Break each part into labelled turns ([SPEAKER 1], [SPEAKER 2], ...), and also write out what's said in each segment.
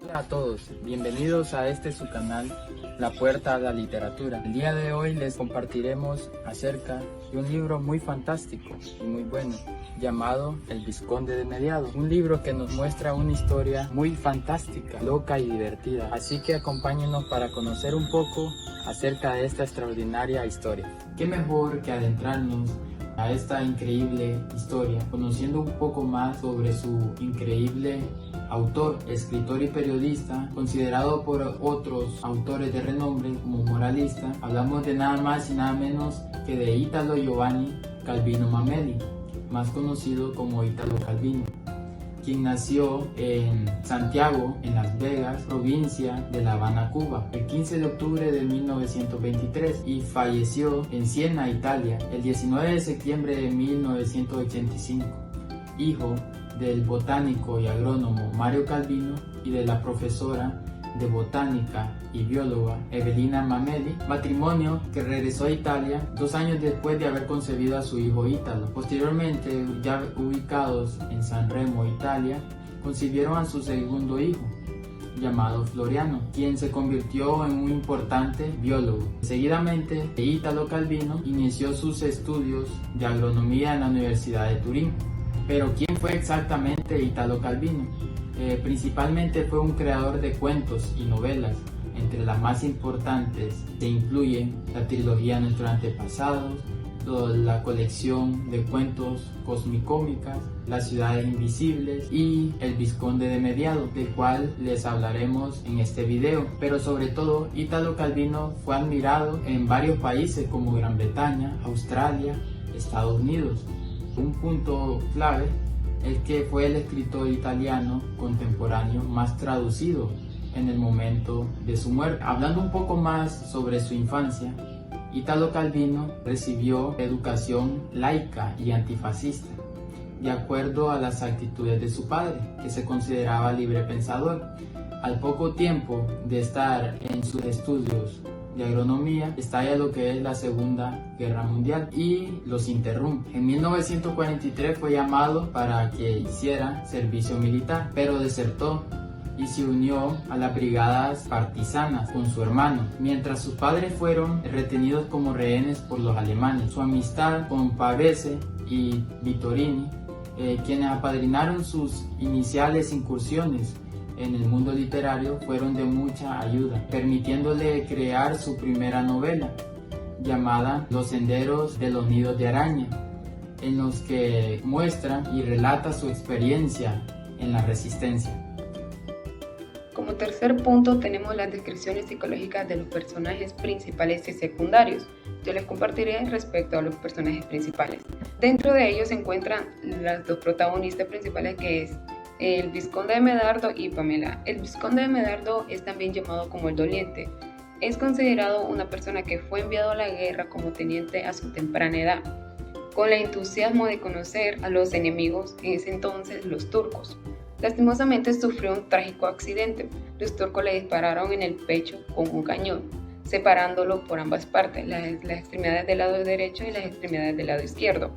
[SPEAKER 1] Hola a todos, bienvenidos a su canal, La Puerta a la Literatura. El día de hoy les compartiremos acerca de un libro muy fantástico y muy bueno, llamado El Vizconde de Mediado. Un libro que nos muestra una historia muy fantástica, loca y divertida. Así que acompáñenos para conocer un poco acerca de esta extraordinaria historia. ¿Qué mejor que adentrarnos a esta increíble historia, conociendo un poco más sobre su increíble autor, escritor y periodista, considerado por otros autores de renombre como moralista? Hablamos de nada más y nada menos que de Italo Giovanni Calvino Mameli, más conocido como Italo Calvino, quien nació en Santiago, en Las Vegas, provincia de La Habana, Cuba, el 15 de octubre de 1923 y falleció en Siena, Italia, el 19 de septiembre de 1985, hijo del botánico y agrónomo Mario Calvino y de la profesora de botánica y bióloga Evelina Mameli, matrimonio que regresó a Italia 2 años después de haber concebido a su hijo Italo. Posteriormente, ya ubicados en San Remo, Italia, concibieron a su segundo hijo, llamado Floriano, quien se convirtió en un importante biólogo. Seguidamente, Italo Calvino inició sus estudios de agronomía en la Universidad de Turín. Pero ¿quién fue exactamente Italo Calvino? Principalmente fue un creador de cuentos y novelas. Entre las más importantes se incluyen la trilogía Nuestros Antepasados, la colección de cuentos cosmicómicas, Las Ciudades Invisibles y El Vizconde de Mediado, del cual les hablaremos en este video. Pero sobre todo, Italo Calvino fue admirado en varios países como Gran Bretaña, Australia, Estados Unidos. Un punto clave es que fue el escritor italiano contemporáneo más traducido en el momento de su muerte. Hablando un poco más sobre su infancia, Italo Calvino recibió educación laica y antifascista, de acuerdo a las actitudes de su padre, que se consideraba librepensador. Al poco tiempo de estar en sus estudios de agronomía, estalla lo que es la Segunda Guerra Mundial y los interrumpe. En 1943 fue llamado para que hiciera servicio militar, pero desertó y se unió a las brigadas partisanas con su hermano, mientras sus padres fueron retenidos como rehenes por los alemanes. Su amistad con Pavese y Vittorini, quienes apadrinaron sus iniciales incursiones en el mundo literario, fueron de mucha ayuda, permitiéndole crear su primera novela, llamada Los Senderos de los Nidos de Araña, en los que muestra y relata su experiencia en la resistencia.
[SPEAKER 2] Como tercer punto tenemos las descripciones psicológicas de los personajes principales y secundarios. Yo les compartiré respecto a los personajes principales. Dentro de ellos se encuentran las dos protagonistas principales, que es el Vizconde de Medardo y Pamela. El Vizconde de Medardo es también llamado como el doliente. Es considerado una persona que fue enviado a la guerra como teniente a su temprana edad, con el entusiasmo de conocer a los enemigos, en ese entonces los turcos. Lastimosamente sufrió un trágico accidente. Los turcos le dispararon en el pecho con un cañón, separándolo por ambas partes, las extremidades del lado derecho y las extremidades del lado izquierdo.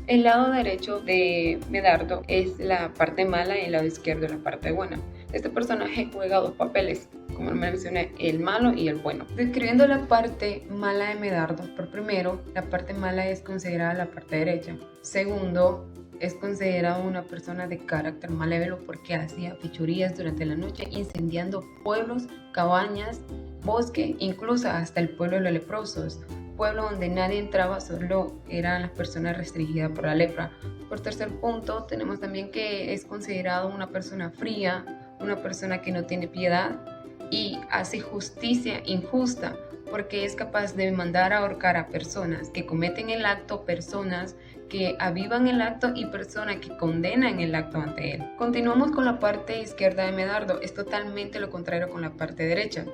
[SPEAKER 2] El lado derecho de Medardo es la parte mala y el lado izquierdo es la parte buena. Este personaje juega dos papeles, como mencioné, el malo y el bueno. Describiendo la parte mala de Medardo, por primero, la parte mala es considerada la parte derecha. Segundo, es considerado una persona de carácter malévolo porque hacía fechorías durante la noche, incendiando pueblos, cabañas, bosque, incluso hasta el pueblo de los leprosos, pueblo donde nadie entraba, solo eran las personas restringidas por la lepra. Por tercer punto, tenemos también que es considerado una persona fría, una persona que no tiene piedad y hace justicia injusta, porque es capaz de mandar a ahorcar a personas que cometen el acto, personas que avivan el acto y personas que condenan el acto ante él. Continuamos con la parte izquierda de Medardo. Es totalmente lo contrario con la parte derecha.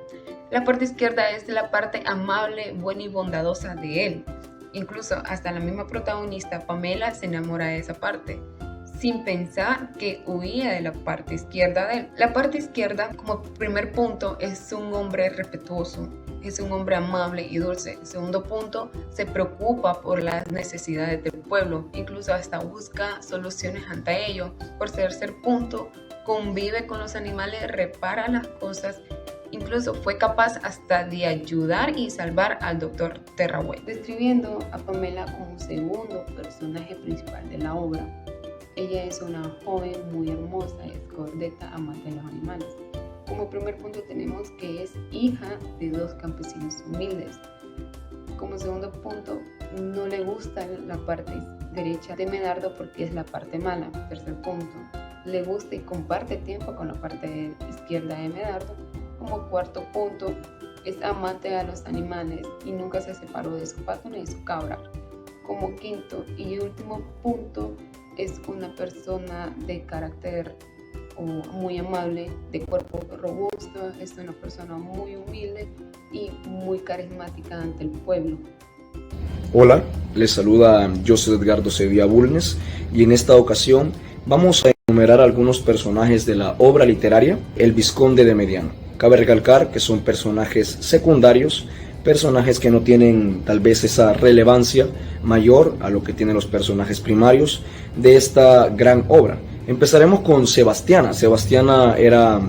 [SPEAKER 2] La parte izquierda es la parte amable, buena y bondadosa de él. Incluso hasta la misma protagonista, Pamela, se enamora de esa parte, sin pensar que huía de la parte izquierda de él. La parte izquierda, como primer punto, es un hombre respetuoso, es un hombre amable y dulce. Segundo punto, se preocupa por las necesidades del pueblo, incluso hasta busca soluciones ante ello. Por tercer punto, convive con los animales, repara las cosas. Incluso fue capaz hasta de ayudar y salvar al Dr. Terraway. Describiendo a Pamela como segundo personaje principal de la obra, ella es una joven muy hermosa, es gordeta, amante de los animales. Como primer punto tenemos que es hija de dos campesinos humildes. Como segundo punto, no le gusta la parte derecha de Medardo porque es la parte mala. Tercer punto, le gusta y comparte tiempo con la parte izquierda de Medardo. Como cuarto punto, es amante a los animales y nunca se separó de su pato ni de su cabra. Como quinto y último punto, es una persona de carácter muy amable, de cuerpo robusto, es una persona muy humilde y muy carismática ante el pueblo.
[SPEAKER 3] Hola, les saluda José Edgardo Sevilla Bulnes y en esta ocasión vamos a enumerar algunos personajes de la obra literaria El Vizconde de Mediano. Cabe recalcar que son personajes secundarios, personajes que no tienen tal vez esa relevancia mayor a lo que tienen los personajes primarios de esta gran obra. Empezaremos con Sebastiana. Sebastiana era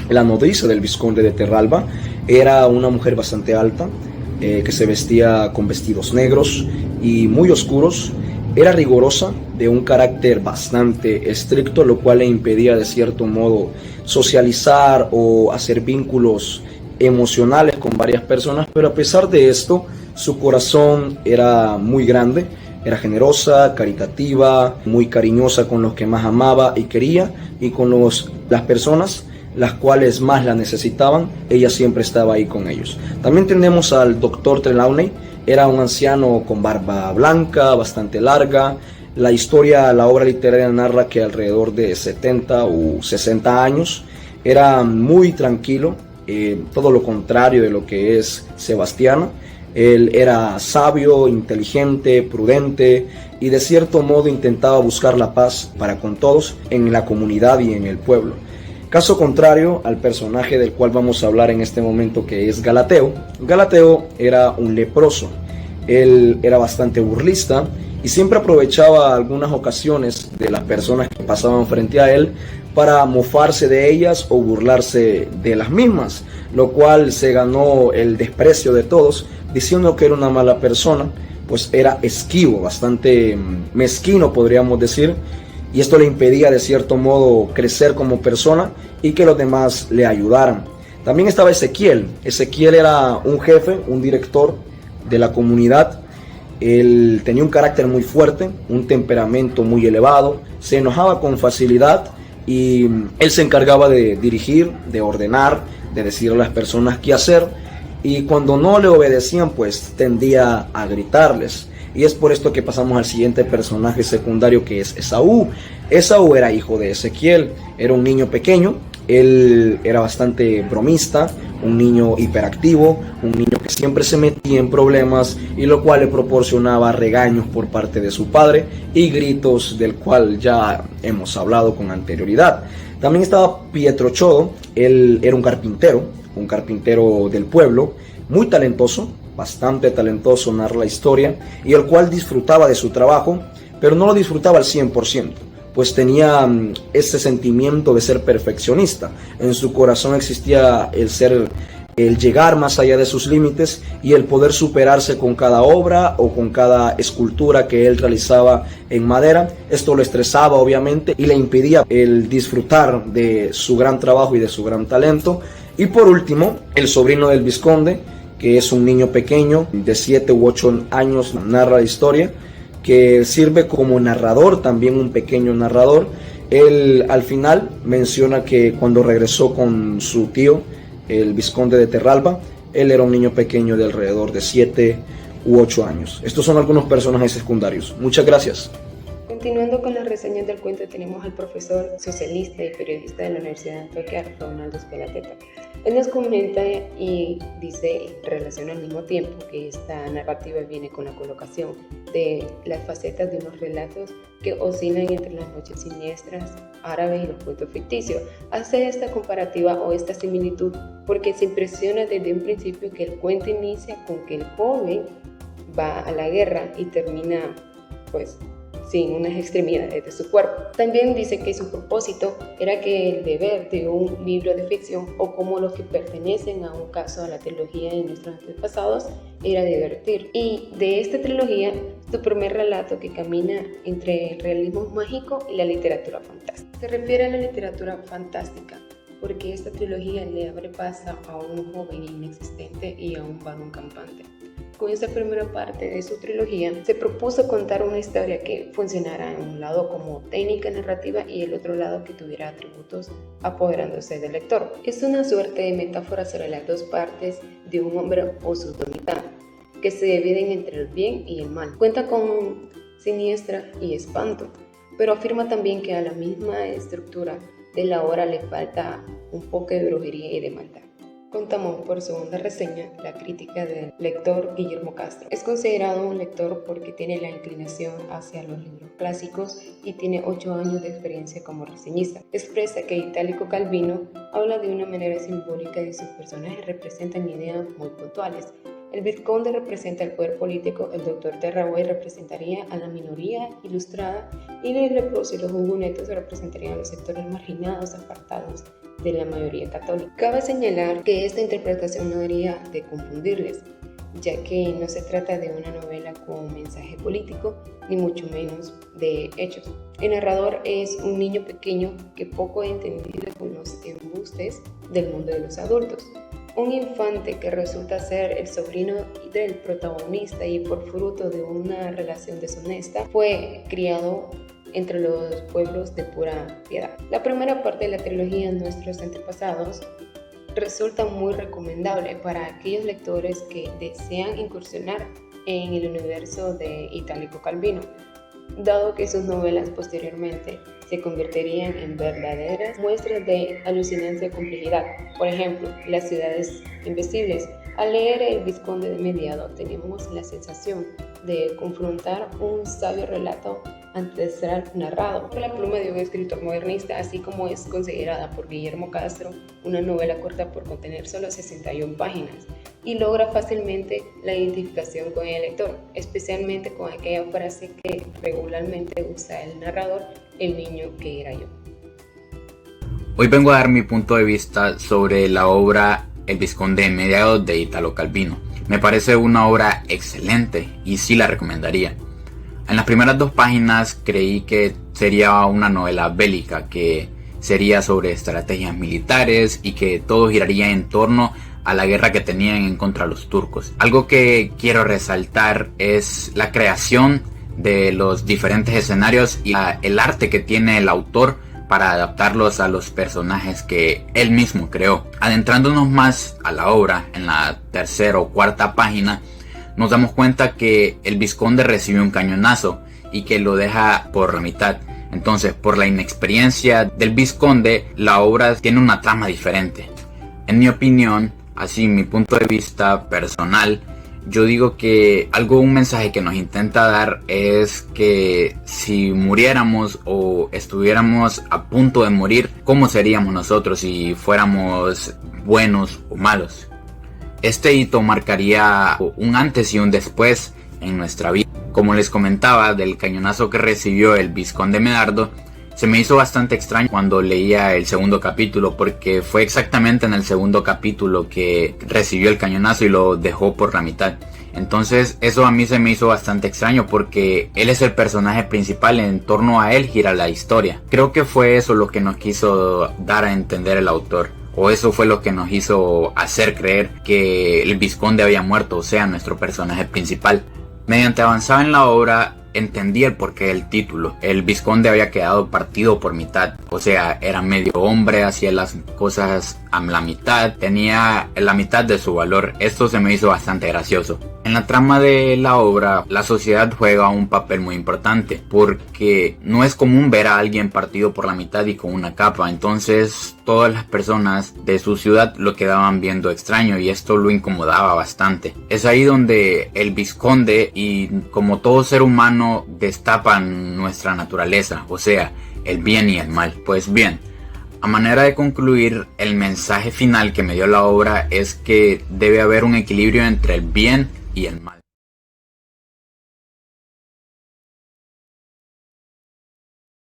[SPEAKER 3] la nodriza del Vizconde de Terralba, era una mujer bastante alta, que se vestía con vestidos negros y muy oscuros. Era rigurosa, de un carácter bastante estricto, lo cual le impedía de cierto modo socializar o hacer vínculos emocionales con varias personas, pero a pesar de esto, su corazón era muy grande, era generosa, caritativa, muy cariñosa con los que más amaba y quería, y con las personas las cuales más la necesitaban, ella siempre estaba ahí con ellos. También tenemos al Dr. Trelawney. Era un anciano con barba blanca, bastante larga. La obra literaria narra que alrededor de 70 o 60 años. Era muy tranquilo, todo lo contrario de lo que es Sebastiana. Él era sabio, inteligente, prudente y de cierto modo intentaba buscar la paz para con todos en la comunidad y en el pueblo. Caso contrario al personaje del cual vamos a hablar en este momento, que es Galateo. Galateo era un leproso. Él era bastante burlista y siempre aprovechaba algunas ocasiones de las personas que pasaban frente a él para mofarse de ellas o burlarse de las mismas, lo cual se ganó el desprecio de todos, diciendo que era una mala persona, pues era esquivo, bastante mezquino podríamos decir, y esto le impedía de cierto modo crecer como persona y que los demás le ayudaran. También estaba Ezequiel. Ezequiel era un jefe, un director de la comunidad. Él tenía un carácter muy fuerte, un temperamento muy elevado, se enojaba con facilidad y él se encargaba de dirigir, de ordenar, de decir a las personas qué hacer, y cuando no le obedecían pues tendía a gritarles. Y es por esto que pasamos al siguiente personaje secundario, que es Esaú. Esaú era hijo de Ezequiel, era un niño pequeño, él era bastante bromista, un niño hiperactivo, un niño que siempre se metía en problemas y lo cual le proporcionaba regaños por parte de su padre y gritos del cual ya hemos hablado con anterioridad. También estaba Pietro Chodo. Él era un carpintero del pueblo, muy talentoso, bastante talentoso, narra la historia, y el cual disfrutaba de su trabajo, pero no lo disfrutaba al 100%, pues tenía ese sentimiento de ser perfeccionista. En su corazón existía el llegar más allá de sus límites y el poder superarse con cada obra o con cada escultura que él realizaba en madera. Esto lo estresaba obviamente y le impedía el disfrutar de su gran trabajo y de su gran talento. Y por último, el sobrino del vizconde, que es un niño pequeño de 7 u 8 años, narra la historia, que sirve como narrador, también un pequeño narrador. Él al final menciona que cuando regresó con su tío, el vizconde de Terralba, él era un niño pequeño de alrededor de 7 u 8 años. Estos son algunos personajes secundarios. Muchas gracias.
[SPEAKER 2] Continuando con las reseñas del cuento, tenemos al profesor socialista y periodista de la Universidad de Antioquia, Ronaldo Spelateta. Él nos comenta y dice, relaciona al mismo tiempo que esta narrativa viene con la colocación de las facetas de unos relatos que oscilan entre las noches siniestras árabes y los cuentos ficticios. Hace esta comparativa o esta similitud porque se impresiona desde un principio que el cuento inicia con que el joven va a la guerra y termina pues sin unas extremidades de su cuerpo. También dice que su propósito era que el deber de un libro de ficción, o como los que pertenecen a un caso a la trilogía de nuestros antepasados, era divertir. Y de esta trilogía, su primer relato que camina entre el realismo mágico y la literatura fantástica. Se refiere a la literatura fantástica porque esta trilogía le abre paso a un joven inexistente y a un varón campante. Con esta primera parte de su trilogía se propuso contar una historia que funcionara en un lado como técnica narrativa y el otro lado que tuviera atributos apoderándose del lector. Es una suerte de metáfora sobre las dos partes de un hombre o su mitad, que se dividen entre el bien y el mal. Cuenta con siniestra y espanto, pero afirma también que a la misma estructura de la obra le falta un poco de brujería y de maldad. Contamos por segunda reseña la crítica del lector Guillermo Castro. Es considerado un lector porque tiene la inclinación hacia los libros clásicos y tiene 8 años de experiencia como reseñista. Expresa que Itálico Calvino habla de una manera simbólica y sus personajes representan ideas muy puntuales. El vizconde representa el poder político, el doctor Terraway representaría a la minoría ilustrada y los leprosos y los hugonetos representarían a los sectores marginados, apartados de la mayoría católica. Cabe señalar que esta interpretación no debería de confundirles, ya que no se trata de una novela con mensaje político, ni mucho menos de hechos. El narrador es un niño pequeño que poco ha entendido con los embustes del mundo de los adultos. Un infante que resulta ser el sobrino del protagonista y por fruto de una relación deshonesta fue criado entre los pueblos de pura piedad. La primera parte de la trilogía Nuestros Antepasados resulta muy recomendable para aquellos lectores que desean incursionar en el universo de Itálico Calvino, dado que sus novelas posteriormente se convertirían en verdaderas muestras de alucinante complejidad. Por ejemplo, Las ciudades invisibles. Al leer El Vizconde de Mediado tenemos la sensación de confrontar un sabio relato ancestral narrado por la pluma de un escritor modernista, así como es considerada por Guillermo Castro una novela corta por contener solo 61 páginas y logra fácilmente la identificación con el lector, especialmente con aquella frase que regularmente usa el narrador: el niño que era yo.
[SPEAKER 4] Hoy vengo a dar mi punto de vista sobre la obra El Vizconde de Mediado de Italo Calvino. Me parece una obra excelente y sí la recomendaría. En las primeras 2 páginas creí que sería una novela bélica, que sería sobre estrategias militares y que todo giraría en torno a la guerra que tenían en contra de los turcos. Algo que quiero resaltar es la creación de los diferentes escenarios y el arte que tiene el autor para adaptarlos a los personajes que él mismo creó. Adentrándonos más a la obra, en la 3ª o 4ª página, nos damos cuenta que el vizconde recibe un cañonazo y que lo deja por la mitad. Entonces, por la inexperiencia del vizconde, la obra tiene una trama diferente. En mi opinión, así mi punto de vista personal, yo digo que un mensaje que nos intenta dar es que si muriéramos o estuviéramos a punto de morir, ¿cómo seríamos nosotros si fuéramos buenos o malos? Este hito marcaría un antes y un después en nuestra vida. Como les comentaba, del cañonazo que recibió el vizconde Medardo, se me hizo bastante extraño cuando leía el 2.º capítulo, porque fue exactamente en el 2.º capítulo que recibió el cañonazo y lo dejó por la mitad. Entonces eso a mí se me hizo bastante extraño, porque él es el personaje principal, en torno a él gira la historia. Creo que fue eso lo que nos quiso dar a entender el autor, o eso fue lo que nos hizo hacer creer que el vizconde había muerto, o sea, nuestro personaje principal. Mediante avanzaba en la obra, entendí el porqué del título. El vizconde había quedado partido por mitad, o sea, era medio hombre, hacía las cosas a la mitad, tenía la mitad de su valor. Esto se me hizo bastante gracioso. En la trama de la obra, la sociedad juega un papel muy importante, porque no es común ver a alguien partido por la mitad y con una capa. Entonces todas las personas de su ciudad lo quedaban viendo extraño y esto lo incomodaba bastante. Es ahí donde el vizconde, y como todo ser humano, destapan nuestra naturaleza, o sea, el bien y el mal. Pues bien, a manera de concluir, el mensaje final que me dio la obra es que debe haber un equilibrio entre el bien y el mal.